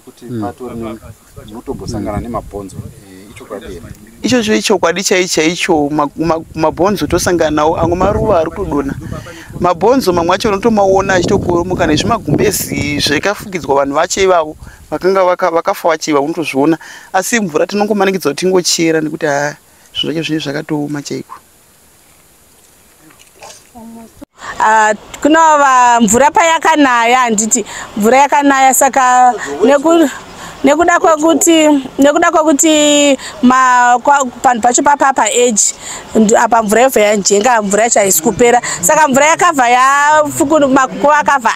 kuti patori munotombosangana nemabhonzo ichokwadi icho chokwadi chaicho mabhonzo tosangana nawo amwe maruva ari kudonha mabhonzo mamwe acho unotomaona achitokoromoka nezvimagumbezi zvakafukidzwa vanhu vacho ivavo vakanga vakafa vachiva unotozviona asi mvura tinongomanikidzwa kuti tingochera nekuti haa zvinhu zvacho zvinenge zvakatooma chaiko. Kunova mvura payakanaya handiti mvura yakanaya saka nekuda kwekuti panhu pacho papapa edge apa mvura yobva yanjenga mvura yacho haisi kupera saka mvura yakabva makuva akabva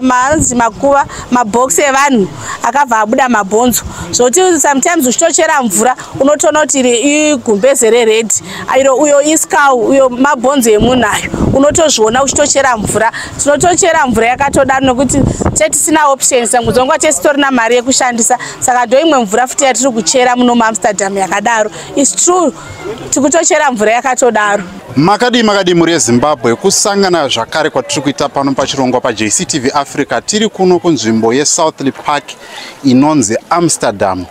manzi makuva mabhokisi evanhu akabva abuda mabhonzo zvokuti sometimes uchitochera mvura unotoona kuti igumbeze reredhi iro uyo iskau uyo mabhonzo emunhu ayo unotozviona uchitochera mvura tinotochera mvura yakatodaro nokuti tetisina options muzonga tesitorina mari yekushandisa saka ndo imwe mvura futi yatiri kuchera muno muAmsterdam yakadaro. It's true tikutochera mvura yakatodaro. Makadi muri yeZimbabwe kusangana zvakare kwatiri kuita pano pachirongwa paJCTV Africa tiri kuno kunzvimbo yeSouthly Park inonzi Amsterdam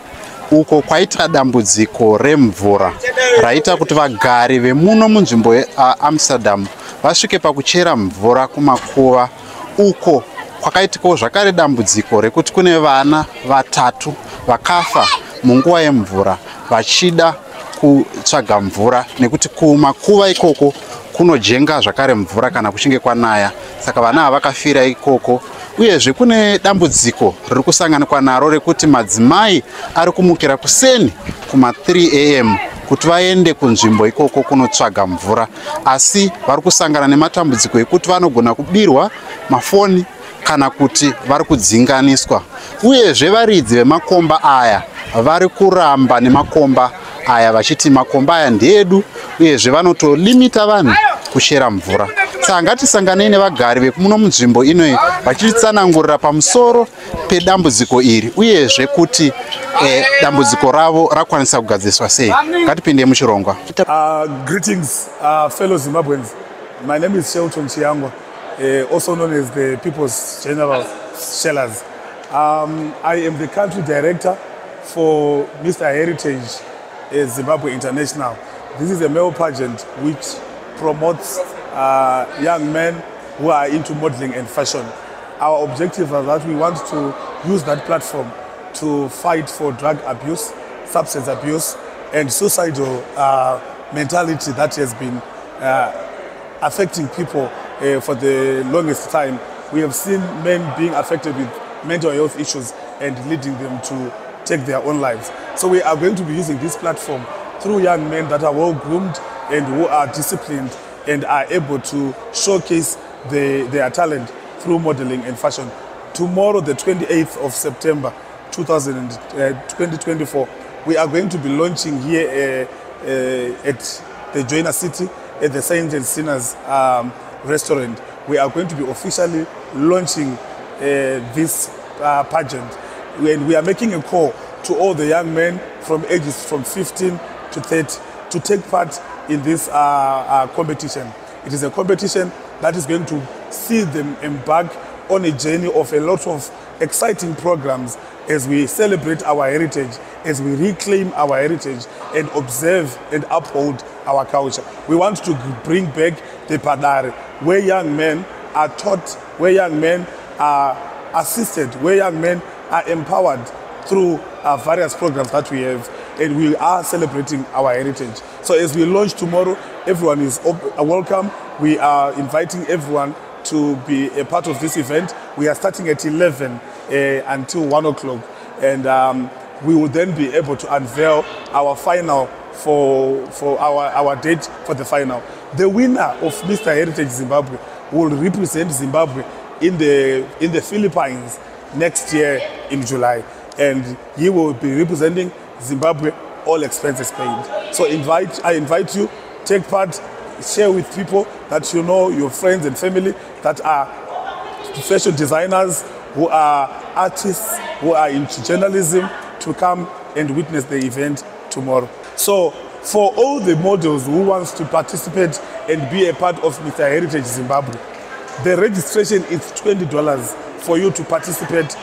uko kwaita dambudziko remvura raita kuti vagari vemuno munzvimbo yeAmsterdam vasvike pakuchera mvura kumakuva uko kwakaitikawo zvakare dambudziko rekuti kune vana vatatu vakafa munguva yemvura vachida kutsvaga mvura nekuti kumakuva ikoko kunojenga zvakare mvura kana kuchinge kwanaya saka vana ava vakafira ikoko uyezve kune dambudziko riri kusanganikwa naro rekuti madzimai ari kumukira kuseni kuma 3 am kuti vaende kunzvimbo ikoko kunotsvaga mvura asi vari kusangana nematambudziko ekuti vanogona kubirwa mafoni kana kuti vari kudzinganiswa uyezve varidzi vemakomba aya vari kuramba nemakomba aya vachiti makomba aya ndeedu uyezve vanotolimita vanhu kuchera mvura saka ngatisanganei nevagari vekuno munzvimbo inoyi vachitsanangurira pamusoro pedambudziko iri uyezve kuti dambudziko ravo rakwanisa kugadziswa sei. Ngatipinde muchirongwa. Greetings fellow Zimbabweans. My name is Shelton Chiangwa, also known as the People's General Shellers. I am the country director for Mr. Heritage Zimbabwe International. This is a male pageant which promotes young men who are into modeling and fashion. Our objective is that we want to use that platform to fight for drug abuse, substance abuse, and suicidal mentality that has been affecting people for the longest time. We have seen men being affected with mental health issues and leading them to take their own lives. So we are going to be using this platform through young men that are well groomed and who are disciplined and are able to showcase their talent through modeling and fashion. Tomorrow, the 28th of September 2024, we are going to be launching here at the Joiner City at the Saints and Sinners restaurant. We are going to be officially launching this pageant, and we are making a call to all the young men from ages from 15 to 30 to take part in this competition. It is a competition that is going to see them embark on a journey of a lot of exciting programs as we celebrate our heritage, as we reclaim our heritage and observe and uphold our culture. We want to bring back the Padare, where young men are taught, where young men are assisted, where young men are empowered through various programs that we have, and we are celebrating our heritage. So as we launch tomorrow, everyone is welcome. We are inviting everyone to be a part of this event. We are starting at 11 until 1 o'clock, and we will then be able to unveil our final for our date for the final. The winner of Mr. Heritage Zimbabwe will represent Zimbabwe in the Philippines next year in July, and he will be representing Zimbabwe, all expenses paid. So I invite you, take part, share with people that you know, your friends and family that are fashion designers, who are artists, who are into journalism, to come and witness the event tomorrow. So for all the models who wants to participate and be a part of Mr. Heritage Zimbabwe, the registration is $20 for you to participate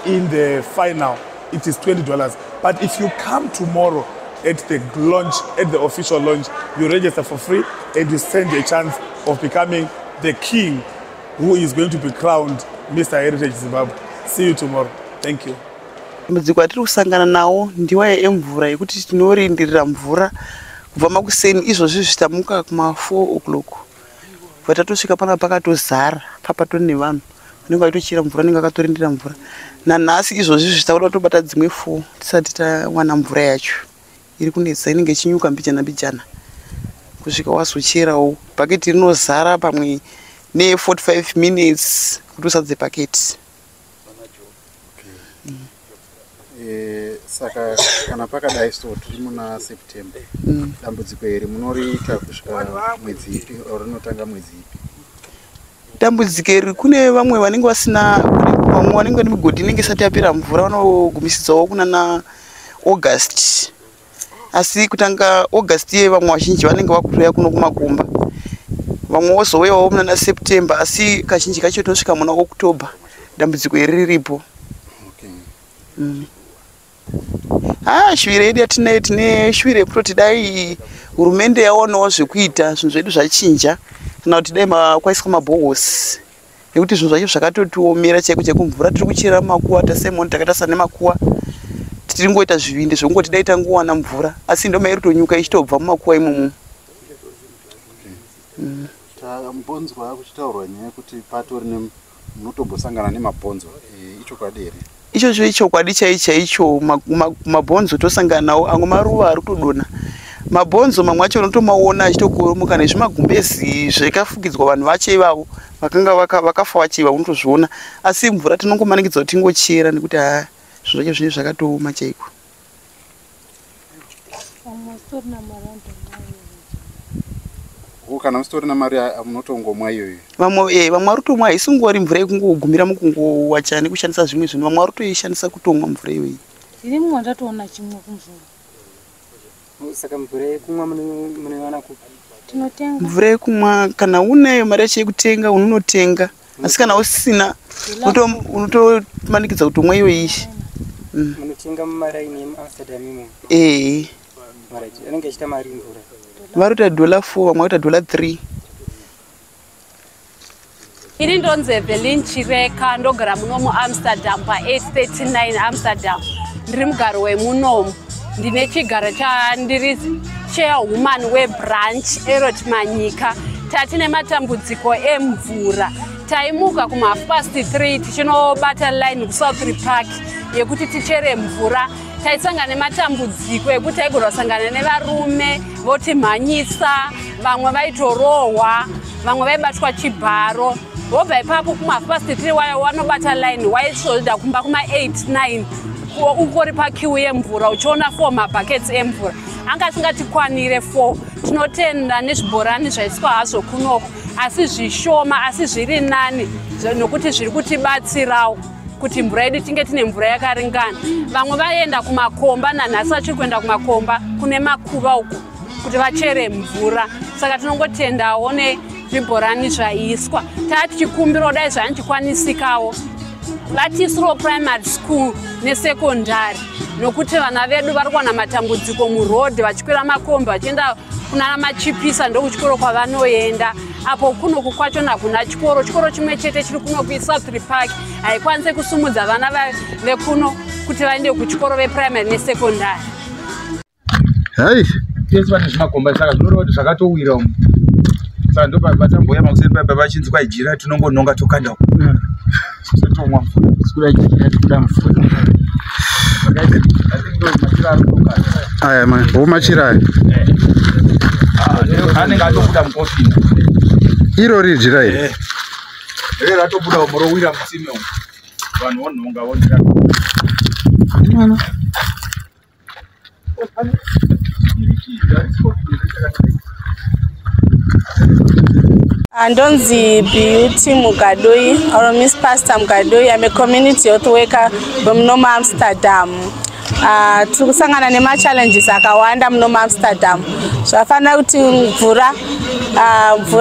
in the final, it is $20. But if you come tomorrow at the launch, at the official launch, you register for free and you stand a chance of becoming the king who is going to be crowned Mr. Heritage Zimbabwe. See you tomorrow. Thank you. Dambudziko atiri kusangana nawo ndiwaya emvura yekuti tinorindirira mvura kubva makuseni izvozvi zvitamuka kuma 4 o'clock. Vatatosvika pana pakatozara papatori nevanhu vanenge vaitochera mvura nenga akatorindira mvura. Nanhasi izvozvi zvitakuda kutobata dzimwe 4 tisati tawana mvura yacho. Iri kunetsa inenge ichinyuka mbijana mbijana. Kusvika wazocherawo bhaketi rinozara pamwe ne 45 minutes kuti usadze bhaketi. Saka kana pakadai so tiri muna September. Dambudziko iri munoriita kusvika mwedzi ipi rinotanga mwedzi ipi? Dambudziko iri kune vamwe vanenge vasina, vamwe vanenge vane migodhi inenge isati yapera mvura vanogumisidzawo kunana August. Asi kutanga August ye vamwe vazhinji vanenge vakutoya kuno kumakumba. Vamwe vozouyawo munana September asi kazhinji kacho tinosvika muna October. Dambudziko iri riripo. Shwire yedu yatinayo tine shwire yekutoti dai hurumende yaonawo zvekuita zvinhu zvedu zvachinja kana kuti dai makwaiswa mabohosi nekuti zvinhu zvacho zvakatotiomera chaiko chaiko mvura tiri kuchera makuwa tasemoni takatasana nemakuwa tiri ngoita zvivinde zvekungoti dai tangowana mvura asi ndoma iri tonyuka ichitobva mumakuwa imomo. Tambonzwa kuchitaurwa nyaya yekuti patori munotombosangana nemabhonzo ichokwadi here? Ichocho ichokwadi chaicho mabhonzo tosangana nawo amwe maruva ari kutodonha. Mabhonzo mamwe acho unotomaona achitokoromoka nezvimagumbezi zvakafukidzwa vanhu vacho ivavo vakanga vakafa vachiva unotozviona asi mvura tinongomanikidzwa kuti tingochera nekuti zvinhu zvacho zvinenge zvakatooma chaiko. Kana musitorina mari munotongomwa iyoyo? Vamwe vari kutomwa isingori mvura yekungogumira mukungowacha nekushandisa zvimwe zvinhu, vamwe vari kutoishandisa kutomwa mvura iyoyi. Tiri mumwe ndatoona chimwe kumvura. Saka mvura yekumwa munoiwana kupi? Tinotenga. Mvura yekumwa kana unayo mari yacho yekutenga unotenga asi kana usina unotomanikidza kutomwa iyoyi. Munotenga mumaraini yemuAmsterdam imo? Maraiti anenge achita mari mvura. Vari kuita $4 vamwe vaita $3. Ini ndonzi Evelyn Chireka ndogara muno muAmsterdam pa839 Amsterdam. Ndiri mugaro wemunomu. Ndine chigaro chandiri chairwoman webranch Erot Manyika. Tatine matambudziko emvura. Taimuka kuma 3:30 tichinobata line kuSouth Park yekuti tichere mvura. Taisangana nematambudziko ekuti taigona kusangana nevarume votimhanyisa, vamwe vaitorohwa, vamwe vaibatwa chibharo. Wobva ipapo kuma 3:30 wanobata line waisvoda kumba kuma 8-9 ukori pakiu yemvura uchiona 4 mabhaketsi emvura. Anga asingatikwanire 4. Tinotenda nezvibhorani zvaiswa hazvo kunoko asi zvishoma asi zviri nani nokuti zviri kutibatsirawo kuti mvura yedu tinge tine mvura yakaringana. Vamwe vaenda kumakomba nanhasi vachiri kuenda kumakomba kune makuva uku kuti vachere mvura. Saka tinongotendawo nezvibhorani zvaiswa. Tatichikumbirawo dai zvanchikwanisikawo vatisiro primary school nesekondari nokuti vana vedu vari kuwana matambudziko murodhi vachikwira makomba vachienda kuna machipisa ndokuchikoro kwavanoenda. Apo kunoku kwacho nakuna chikoro chimwe chete chiri kuno kuSouth Park haikwanise kusumudza vana vekuno kuti vaende kuchikoro veprimary nesekondari. Hai, tese vane zvimakomba saka zvinoreva kuti zvakatowira umu. Saka ndo patamboya makuseri paipa vachinzi kwaijira tinongononga tokanda uku. Totomwa mvura. Sikuda jira tikuda mvura. Aya man, umachira. Anenge atobuda mukofini. Iro riri jira iri. Rero atobuda umorowira mutsime umu. Vanhu vonhonga vonira. Ndonzi Beauty Mugadoi or Miss Pastor Mugadoi. I'm a community health worker from Noma Amsterdam. tiri kusangana nema-challenges akawanda muno muamsterdam. Zvafanira kuti mvura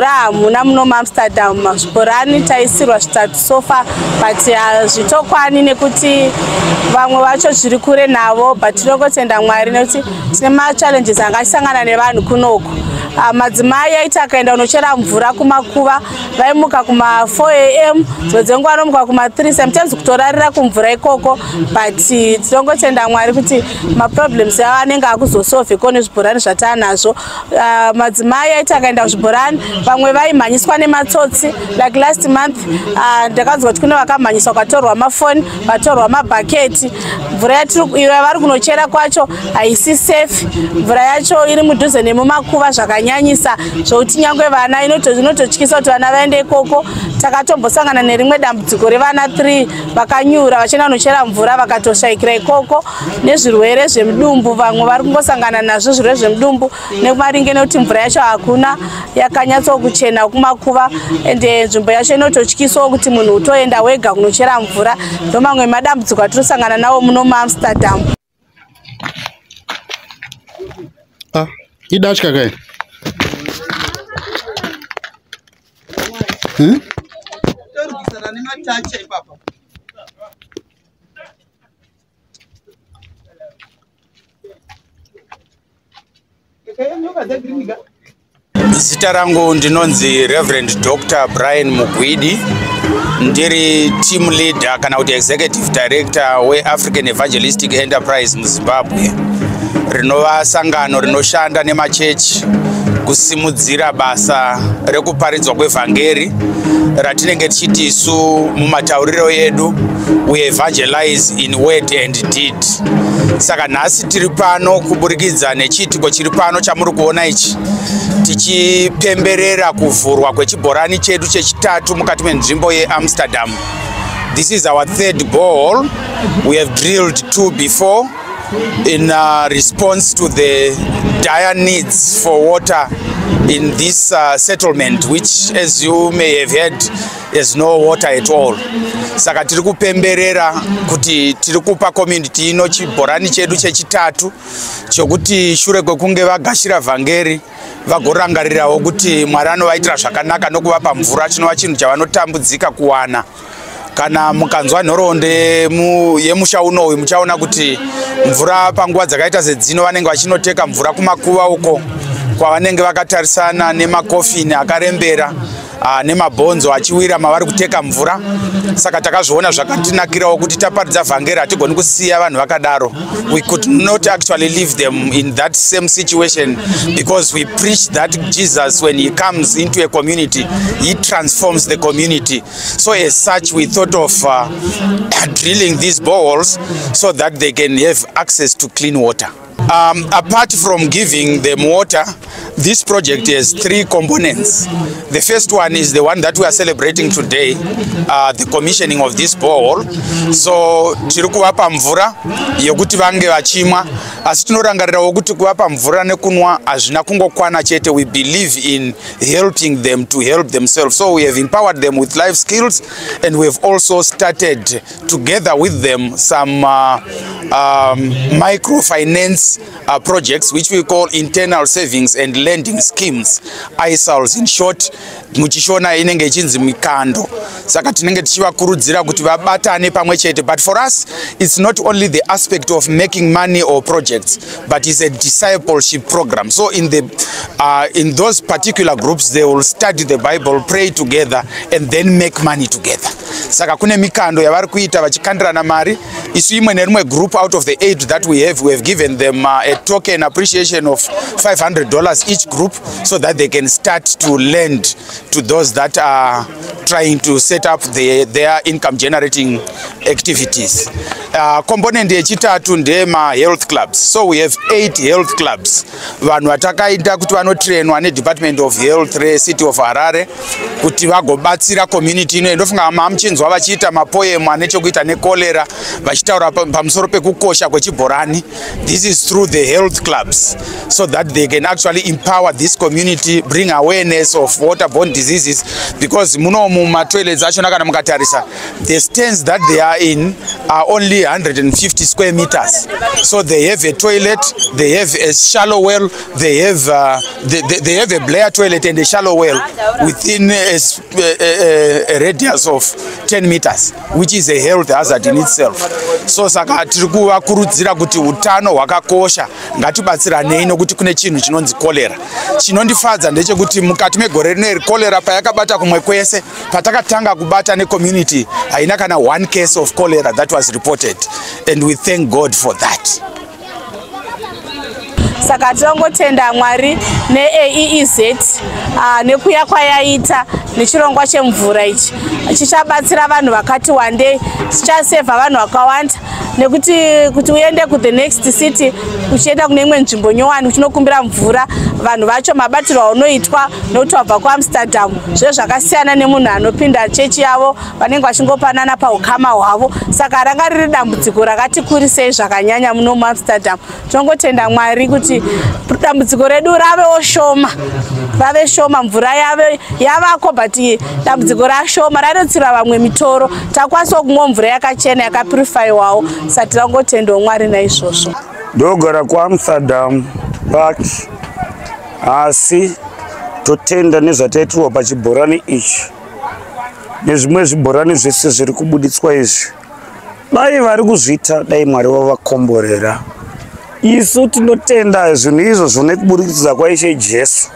hamuna muno muamsterdam. Zvibhorani taisirwa zvitatu sofa, but zvitokwani nekuti vamwe vacho zviri kure navo, but tinongotenda Mwari nekuti tine ma-challenges angasangana nevanhu kunoku. Madzimai aiti akaenda unochera mvura kumakuva vaimuka kuma 4 am, dzimwe dzenguva anomuka kuma 3, sometimes kutorarira kumvura ikoko, but tinongotenda Mwari kuti maproblems avo anenge akuzosolveko nezvibhorani zvataanazvo. Madzimai aiti akaenda kuzvibhorani vamwe vaimhanyiswa nematsotsi, like last month ndakanzwa kuti kune vakamhanyiswa kwatorwa mafoni, vatorwa mabhaketi. Mvura yavari kunochera kwacho haisi safe, mvura yacho iri mudhuze nemumakuva zvakanyanyisa zvokuti nyangwe vana inototyisa kuti vana vaende ikoko. Takatombosangana nerimwe dambudziko revana 3 vakanyura vachienda kunochera mvura vakatoshayikira ikoko nezvirwere zvemudumbu. Vamwe vari kungosangana nazvo zvirwere zvemudumbu nekumaringe nekuti mvura yacho hakuna yakanyatsokuchena kumakuva, ende nzvimbo yacho inototyisawo kuti munhu utoenda wega kunochera mvura. Ndo mamwe madambudziko atirosangana nawo muno muamsterdam. Idatya kai? Zita rangu ndinonzi Reverend Dr. Brian Mugwidi, ndiri team leader kana kuti executive director we African Evangelistic Enterprise muZimbabwe, rinova sangano rinoshanda nemachechi kusimudzira basa rekuparidzwa kwevhangeri ratinenge tichiti isu mumatauriro edu we evangelize in word and deed. Saka nhasi tiri pano kuburikidza nechiitiko chiri pano chamuri kuona ichi, tichipemberera kuvhurwa kwechibhorani chedu chechitatu mukati menzvimbo yeAmsterdam. This is our 3rd borehole. We have drilled 2 before in response to the dire needs for water in this settlement, which, as you may have heard, has no water at all. Saka tiri kupemberera kuti tiri kupa community ino chibhorani chedu chechitatu chokuti shure kwekunge vagashira vhangeri vagorangarirawo kuti Mwari anovaitira zvakanaka nokuvapa mvura, chinova chinhu chavanotambudzika kuwana. Kana mukanzwa nhoroondo yemusha unoyu muchaona kuti mvura panguva dzakaita sedzino vanenge vachinoteka mvura kumakuva uko kwavanenge vakatarisana nemakofini akarembera nemabhonzo achiwira mavari kuteka mvura. Saka takazviona zvakatinakirawo kuti taparidza vhangeri hatigoni kusiya vanhu vakadaro. We could not actually leave them in that same situation, because we preach that Jesus, when he comes into a community, he transforms the community. So as such, we thought of drilling these boreholes so that they can have access to clean water. Apart from giving them water, this project has 3 components. The first one is the one that we are celebrating today, the commissioning of this borehole. So tiri kuvapa mvura yokuti vange vachimwa, asi tinorangarirawo kuti kuvapa mvura nekunwa hazvina kungokwana chete. We believe in helping them to help themselves. So we have empowered them with life skills, and we have also started together with them some microfinance projects which we call internal savings and lending schemes, ISALs in short. Muchishona inenge ichinzi mikando. Saka tinenge tichivakurudzira kuti vabatane pamwe chete. But for us, it's not only the aspect of making money or projects, but it's a discipleship program. So in those particular groups, they will study the Bible, pray together, and then make money together. Saka kune mikando yavari kuita vachikandirana mari. Isu imwe nerimwe group, out of the 8 that we have given them a token appreciation of $500 each group, so that they can start to lend to those that are trying to set up their income generating activities. Component yechitatu ndema health clubs. So we have 8 health clubs. Vanhu vatakaita kuti vanotrainwa neDepartment of Health reCity of Harare kuti vagobatsira community ino. Ndofunga mamuchinzwa vachiita mapoem ane chokuita necholera vachitaura pamusoro pekukosha kwechibhorani. This is through the health clubs so that they can actually empower this community, bring awareness of waterborne diseases, because muno toilets the stands that they are in are only 150 square meters. So they have a toilet, they have a shallow well, they have a Blair toilet and a shallow well within a radius of 10 meters, which is a health hazard in itself. So saka tirikuva kurudzira kuti utano hwakakosha, ngatibatsiranei nokuti kune chinhu chinonzi cholera. Chinondifadza ndechekuti mukati megore rineri cholera payakabata kumwe kwese, patakatanga kubata necommunity haina kana one case of cholera that was reported, and we thank God for that. Saka tinongotenda Mwari neAEEZ nekuya kwayaita nechirongwa chemvura ichi chichabatsira vanhu vakati wandei, chichasevha vanhu vakawanda, nekuti kuti uende ku the next city uchienda kune imwe nzvimbo nyowani uchinokumbira mvura, vanhu vacho mabatirwo aunoitwa nokuti wabva kuAmsterdam zve zvakasiyana nemunhu anopinda chechi yavo vanenge vachingopanana paukama hwavo. Saka ranga riri dambudziko rakati kurisei zvakanyanya muno muAmsterdam. Tinongotenda Mwari kuti dambudziko redu rave shoma, mvura yavako, but dambudziko rashoma radetsera vamwe mitoro, takwanisa kumwa mvura yakachena yakapurifaiwawo. Saka tinongotenda Mwari naizvozvo. Ndogara kuAmsterdam Park, asi totenda nezvataitirwa pachibhorani ichi nezvimwe zvibhorani zvese zviri kubuditswa izvi. Dai vari kuzviita, dai Mwari wavakomborera. Isu tinotenda zvinhu izvozvo nekuburikidza kwaIshe Jesu.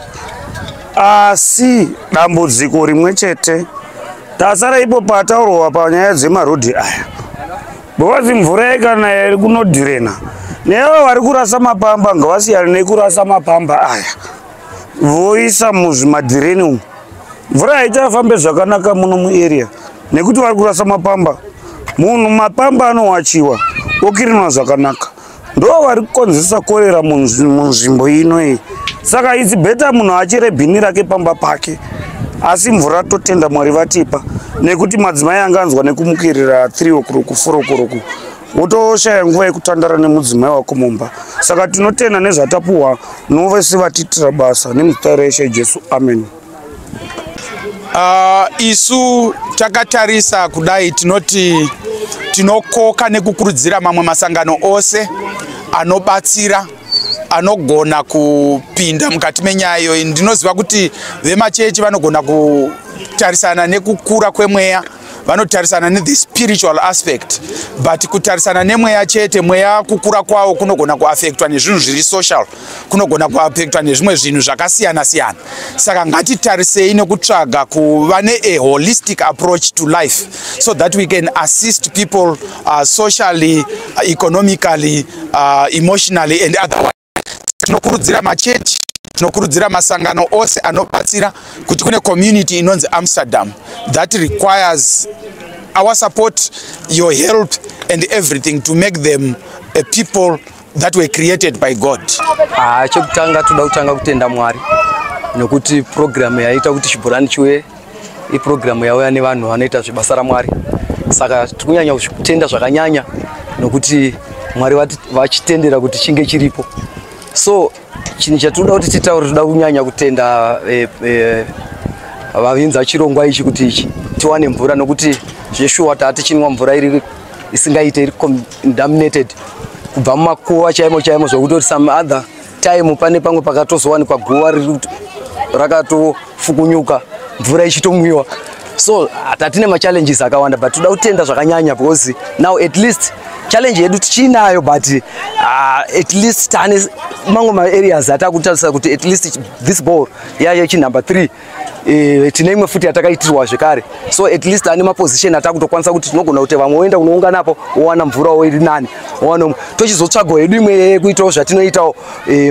Asi dambudziko rimwe chete tasara ipo pataurwa panyaya dzemarodhi aya, because mvura yakanaya iri kunodhirena, nevo vari kurasa mapamba ngavasiyane nekurasa mapamba aya voisa muzvimadhireni umu. Mvura haitafambe zvakanaka muno muarea nekuti vari kurasa mapamba. Munhu mapamba anowachiwa okirinwa zvakanaka, ndo vari kukonzesa korera munzvimbo ino iyi. Saka it's better munhu achere bhini rake pamba pake, asi mvura totenda Mwari vatipa, nekuti madzimai anganzwa nekumukirira 3 o'clock 4 o'clock wotoshaya nguva yekutandara nemudzimai wako mumba. Saka tinotenda nezvatapuhwa novese vatitira basa nemuzita raIshe Jesu, amen. Isu takatarisa kudai tinoti tinokoka nekukurudzira mamwe masangano ose anobatsira, anogona kupinda mukati menyaya iyoyi. Ndinoziva kuti vemachechi vanogona kutarisana nekukura kwemweya, vanotarisana ne spiritual aspect, but kutarisana nemweya chete, mweya kukura kwawo kunogona kuaffectwa nezvinhu zviri social, kunogona kuaffectwa nezvimwe zvinhu zvakasiyana siyana. Saka ngatitarisei nekutsvaga kuva a holistic approach to life so that we can assist people socially, economically, emotionally and otherwise. Tinokurudzira machechi, tinokurudzira masangano ose anobatsira kuti kune community inonzi Amsterdam that requires our support, your help and everything to make them a people that were created by God. Chokutanga toda kutanga kutenda Mwari nekuti program yaita kuti chibhorani chiwe program yauya nevanhu vanoita zvibasa raMwari. Saka tikunyanya kutenda zvakanyanya nokuti Mwari vachitendera kuti chinge chiripo. So chinhu chatoda kuti titaure, toda kunyanya kutenda vavinza chirongwa ichi kuti ichi tiwane mvura, nokuti zveshuwa tatichinwa mvura iri isingaite iri contaminated kubva mumakuva chaimo zvokuti some other time pane pamwe pakatozowanikwa guva rakatofukunyuka mvura ichitomwiwa. So tatine machallenges akawanda, but toda kutenda zvakanyanya because now at least challenge yedu tichinayo, but at least tane mamwe maareas atakutarisa kuti at least this ball yayo number 3 tine imwe futi yatakaitirwa zvekare. So at least ane maposition atakutokwanisa kuti tinogona kuti vamwe woenda kunounganapo wowana mvura iri nani, wowana tochizotsvaga yedu imwe kuitawo zvatinoitawo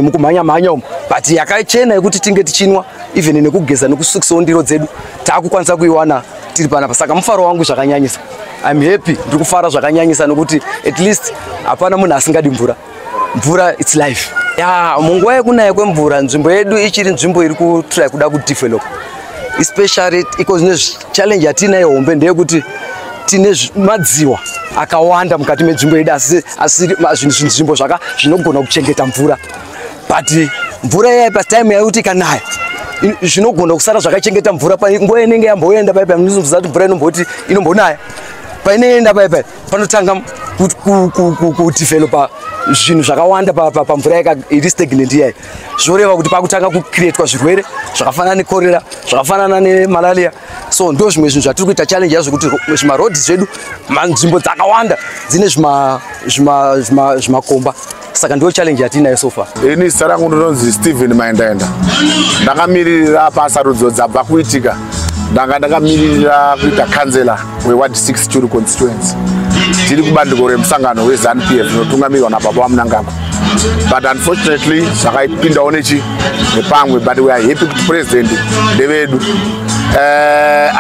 mukumhanya umu, but yakachena yekuti tinge tichinwa even nekugeza nekusukisawo ndiro dzedu takukwanisa kuiwana tiri panapa. Saka mufaro wangu zvakanyanyisa, I'm happy, ndiri kufara zvakanyanyisa nokuti at least hapana munhu asingadi mvura it's life. Munguva yekunaya kwemvura nzvimbo yedu ichiri nzvimbo iri kutry kuda kudevelop, especially because challenge yatinayo hombe ndeyekuti tine madziwa akawanda mukati menzvimbo yedu asiri nzvimbo zvinogona kuchengeta mvura. But mvura iya patime yakuti ikanaya zvinogona kusara zvakachengeta mvura nguva inenge yamboenda paipa munozobvisa kuti mvura inombonaya painoenda paipa panotanga kudevelopa zvinhu zvakawanda pamvura iri stagnant iyai zvoreva kuti pakutanga kucreatwa zvirwere zvakafanana nekorera zvakafanana nemalaria. So ndo zvimwe zvinhu zvatiri kuita challenge yazvo kuti zvimarodhi zvedu nzvimbo dzakawanda dzine zvimakomba. Saka ndio challenge yatinayo so far. Ini zita rangu ndinonzi Steven Maendaenda. Ndakamirira pasarudzo dzabva kuitika. Ndakamirira kuita kansela weward 6 Churu constituency. Tiri kubandiko remusangano weZANU-PF rinotungamirwa naBaba Mnangagwa. But unfortunately zvakaipindawo nepamwe, but we are happy kuti president ndevedu.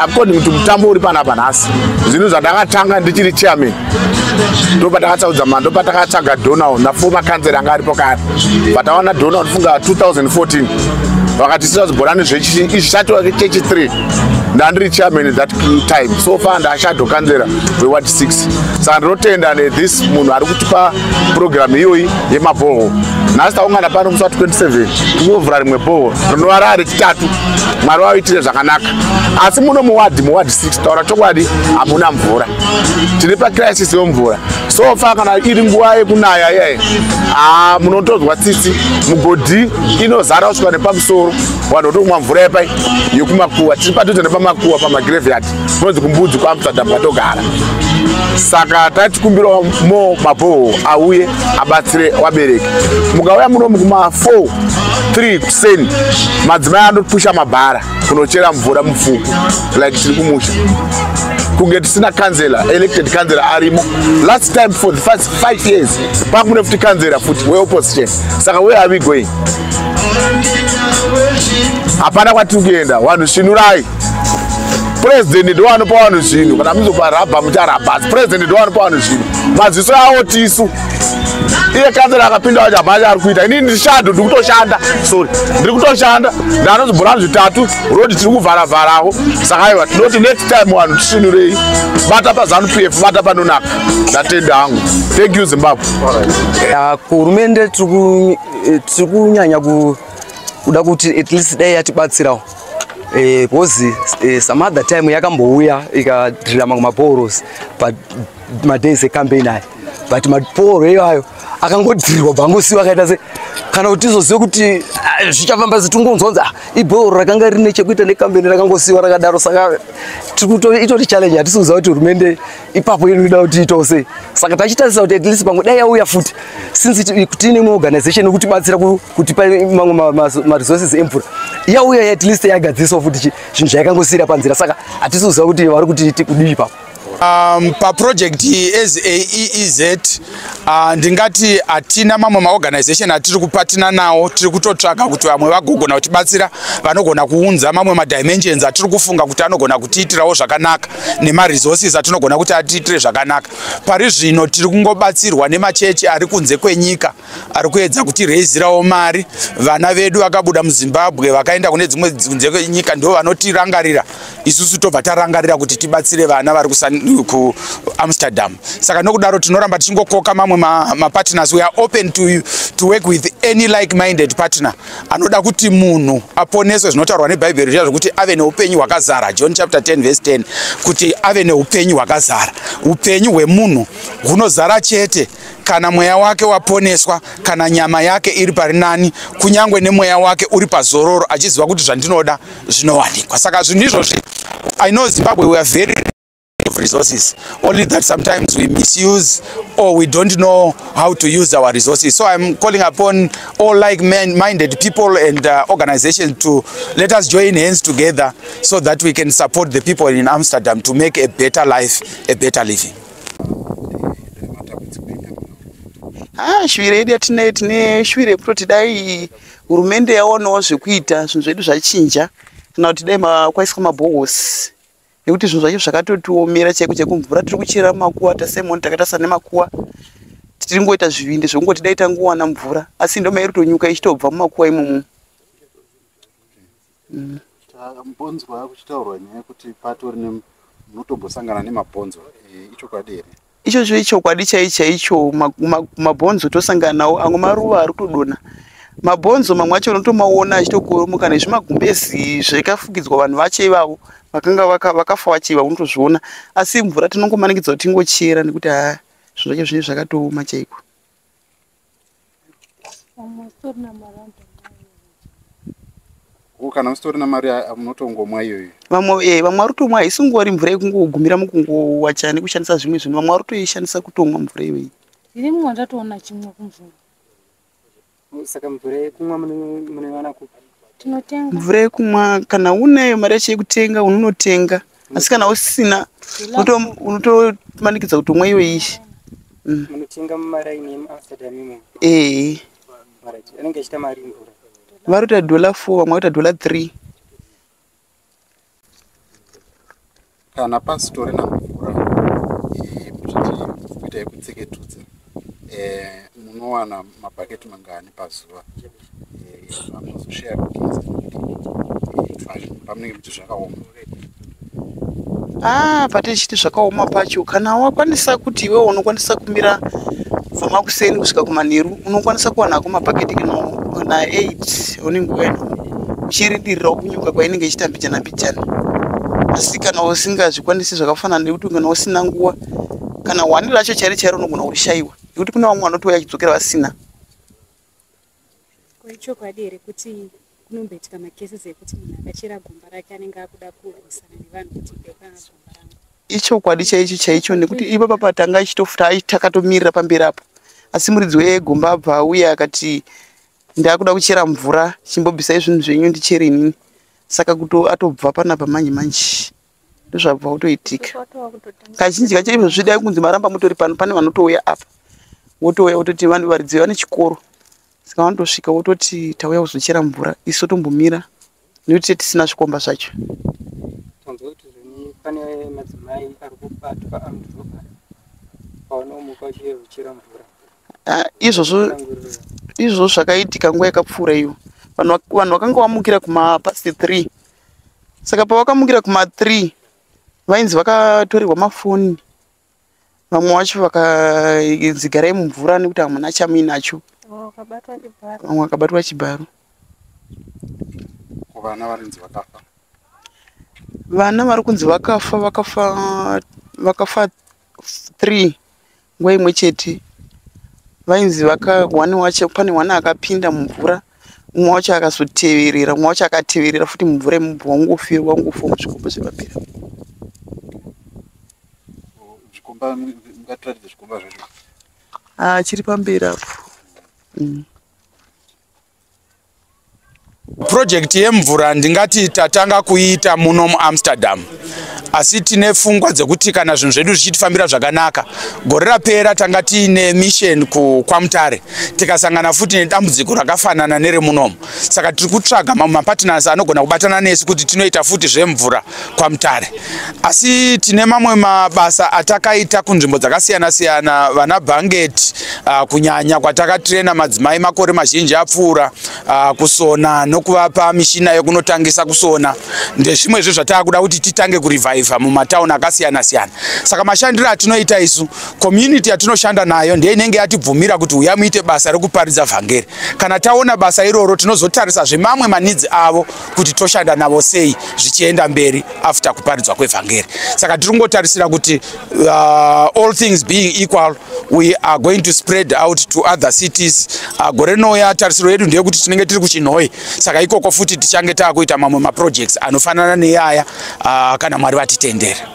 According to mutambo uri panapa nhasi, zvinhu zvandakatanga ndichiri chairman ndopatakatsaudza mando patakatsvaga donald naformer kansela anga aripo kare, patawana donald funga 2014 vakatisira zibhorani izvi zvacho chechi 3 ndandiri chairman that time. So far ndashado kansela weward 6. Saka ndinotenda this munhu ari kutipa program iyoyi yemabhoho. Nhasi taungana pano musi wa27 tinovhura rimwe bhoho rinova rari chitatu. Mwari waitire zvakanaka, asi muno muward 6 taura chokwadi hamuna mvura, tiri pacrisis yemvura. So far kana iri nguva yekunaya iyai munotozwa tsitsi, mugodhi inozara kusvika nepamusoro, vanhu votomwa mvura yepai yokumakuwa. Tiri padhuze nepamakuwa pamagraveyard kunonzi kumbudzi kwaAmsterdam kwatogara. Saka tatikumbirawo mo mabhoho auye abatsire wabereki. Mukauya munomu kuma4 3 kuseni madzimai anopusha mabhara kunochera mvura mufuku like tiri kumusha kunge tisina kansela, elected kansela arimo. Last time for the first 5 years pakune futi kansela futi weopposition. Saka where are we going? Hapana kwatiri kuenda, vanhu svinurai. President ndo anopa vanhu zvinhu, kana muzopa rabha mucharabha, president ndo anopa vanhu zvinhu. Maziso awo tisu. Iye kansela akapinda wacho hapana ari kuita. Ini ndishando ndikutoshanda, sorry, ndiri kutoshanda ndanozobhora zvitatu rodi tiri kuvharavharawo. Saka aiwa tinoti next time vanhu tisvinurei, bata paZANU-PF, bata panonaka. Ndatenda hangu. Thank you Zimbabwe. Hurumende tiri kunyanya kuda kuti at least dai yatibatsirawo. Because some other time yakambouya ikadhirira mamwe maporos but madays ecampaign ayo, but maporo iwayo akangodhirirwa bhangosiwa akaita se kana kuti tizoziva kuti zvichafamba zitungonzonza ibhoro rakanga rine chekuita necampaign rakangosiwa rakadaro. Saka itori challenge hatisiuza kuti hurumende ipapo inoda kuti itose. Saka tachitarisa kuti at least pamwe dai yauya futi since tine organization yekutibatsira kutipa mamwe maresources emvura yauya at least yagadziswa futi zvinhu zvaikangosiyira panzira. Saka hatisiuza kuti vari kuti tikudii ipapo. Paproject SAEEZ ndingati hatina mamwe maorganization atiri kupatina nawo. Tiri kutotsvaga kuti vamwe vagogona kutibatsira, vanogona kuunza mamwe madimensions atiri kufunga kuti anogona kutiitirawo zvakanaka, nemaresources atinogona kuti atiitire zvakanaka. Pari zvino tiri kungobatsirwa nemachechi ari kunze kwenyika ari kuedza kutireizirawo mari. Vana vedu vakabuda muZimbabwe vakaenda kune dzimwe kunze kwenyika ndo vanotirangarira, isusu tobva tarangarira kuti tibatsire vana vari kuAmsterdam. Saka nokudaro tinoramba tichingokoka mamwe mapartners. We are open to work with any like-minded partner anoda kuti munhu aponeswe zvinotaurwa neBhaibheri zvokuti ave neupenyu hwakazara, John chapter 10 verse 10, kuti ave neupenyu hwakazara. Upenyu hwemunhu hunozara chete kana mweya wake waponeswa, kana nyama yake iri parinani, kunyangwe nemweya wake uri pazororo achiziva kuti zvandinoda zvinowanikwa. Saka zvinhu izvozvi, I know Zimbabwe we are very of resources, only that sometimes we misuse or we don't know how to use our resources. So I'm calling upon all like-minded people and organizations to let us join hands together so that we can support the people in Amsterdam to make a better life, a better living. Shwire yedu yatinayo tine shwire yekutoti dai hurumende yaonawo zvekuita zvinhu zvedu zvachinja, kana kuti dai kwaiswa mabhohosi nekuti zvinhu zvacho zvakatotiomera chaiko chekumvura tiri kuchera makuwa tasemoni takatasana nemakuwa tiri ngoita zvivinde zvekungoti dai tangowana mvura asi ndo mairi tonyuka ichitobva mumakuwa imomo. Mabhonzo akuchitaurwa nyaya yekuti patori munotombosangana nemabhonzo ichokwadi here? icho chokwadi chaicho mabhonzo tosangana nawo amwe maruva ari kutodonha. Mabhonzo mamwe acho unotomaona achitokoromoka nezvimagumbezi zvakafukidzwa vanhu vacho ivavo vakanga vakafa vachiva unotozviona, asi mvura tinongomanikidza kuti tingochera nekuti zvinhu zvacho zvinenge zvakatooma chaiko. Kana usitorina mari munotongomwa iyoyo. Vamwe vari kutomwa, haisingori mvura yekungogumira mukungowacha nekushandisa zvimwe zvinhu, vamwe vari kutoishandisa kutomwa mvura iyoyi. Ndiri mumwe ndatoona chimwe kumvura. Saka mvura yekumwa munoiwana kupi? Tinotenga. Mvura yekumwa kana unayo mari yacho yekutenga unotenga, asi kana usina unotomanikidza kutomwa iyoyi. Munotenga mumaraini emuamsterdam imo? Anenge achiita mari mvura? Vari kuita $4, vamwe vaita $3. Kana pasitorina mvura kuita yekutseketudza, munowana mabhaketi mangani pazuva vamuzosheya kugeza pamunenge muti zvakaoma? Patichiti zvakaoma pacho, kana wakwanisa kuti iwewe unokwanisa kumira kubva makuseni kusvika kumanheru, unokwanisa kuwanako mabhaketi kana 8 unenge uinawo uchirindirirawo kunyuka kwainenge ichiita mbijana mbijana. Asi kana usingazvikwanisi zvakafanana nekuti kana usina nguva, kana wani racho chairo unogona kurishayiwa, nekuti kune vamwe vanotouya vachidzokera vasina. Ichokwadi here kuti kunomboitika makesisi ekuti munhu akachera gomba rake anenge akuda kurwisana nevanhu kuti ndekana gomba rangu? Ichokwadi chaicho nekuti ipapa patanga takatomirira pamberi apo, asi muridzi wegomba abva auya akati ndakuda kuchera mvura, chimbobvisai zvinhu zvenyu ndichere inini. Saka kuti atobva panapa manje manje ndozvabva kutoitika. Kazhinji kacho izvo zvidai kunzi maramba mutori pano, pane vanotouya apa wotouya wototi vanhu varidzi vane chikoro, saka vanotosvika wototi tauya kuzochera mvura, isu tombomira nekuti tisina zvikomba zvacho. Tanzwa kuti pane madzimai ari kubatwa amudhorobha paunomuka uchichera mvura. Izvozvo zvakaitika nguva yakapfuura iyo. Vanhu vakanga vamukira kumapasi 3, saka pavakamukira kuma3 vainzi vakatorerwa mafoni, vamwe vacho vakanzi garai mumvura nekuti hamuna chamuinacho, vamwe vakabatwa chibharo. Vana varinzi vakafa? Vana vari kunzi vakafa 3 nguva imwe chete. Vainzi wani wacho pane mwana akapinda mumvura, umwe wacho akazoteverera, umwe wacho akateverera futi mumvura imubva wangofa muzvikomba zvepapera. Zvikomba ngatiratidze zvikomba zvacho. Chiri pamberi apo. Project yemvura ndingati tatanga kuita muno muAmsterdam, asi tine pfungwa dzekuti kana zvinhu zvedu zvichitifambira zvakanaka, gore rapera tanga tiine mission kuKwamutare, tikasangana futi nedambudziko rakafanana neremunomu. Saka tiri kutsvaga mamwe mapartners anogona kubatana nesu kuti tinoita futi zvemvura Kwamutare. Asi tine mamwe mabasa atakaita kunzvimbo dzakasiyana siyana, vana Bangeti kunyanya kwatakatrena madzimai makore mazhinji apfuura, kusona nokuvapa mishina yokunotangisa kusona, ndezvimwe zvataakuda kuti titange kurivaivha mumatauni akasiyana siyana. Saka mashandiro atinoita isu, community atinoshanda nayo ndiye inenge yatibvumira kuti uya muite basa rekuparidza vhangeri. Kana taona basa iroro tinozotarisa zvemamwe manidzi avo kuti toshanda navo sei zvichienda mberi after kuparidzwa kwevhangeri. Saka tiringotarisira kuti all things being equal, we are going to spread out to other cities. Gore rinouya tarisiro yedu ndiye kuti tinenge tiri kuChinhoyi, saka ikoko futi tichange taakuita mamwe maprojects anofanana neiyaya kana Mwari vatitendera.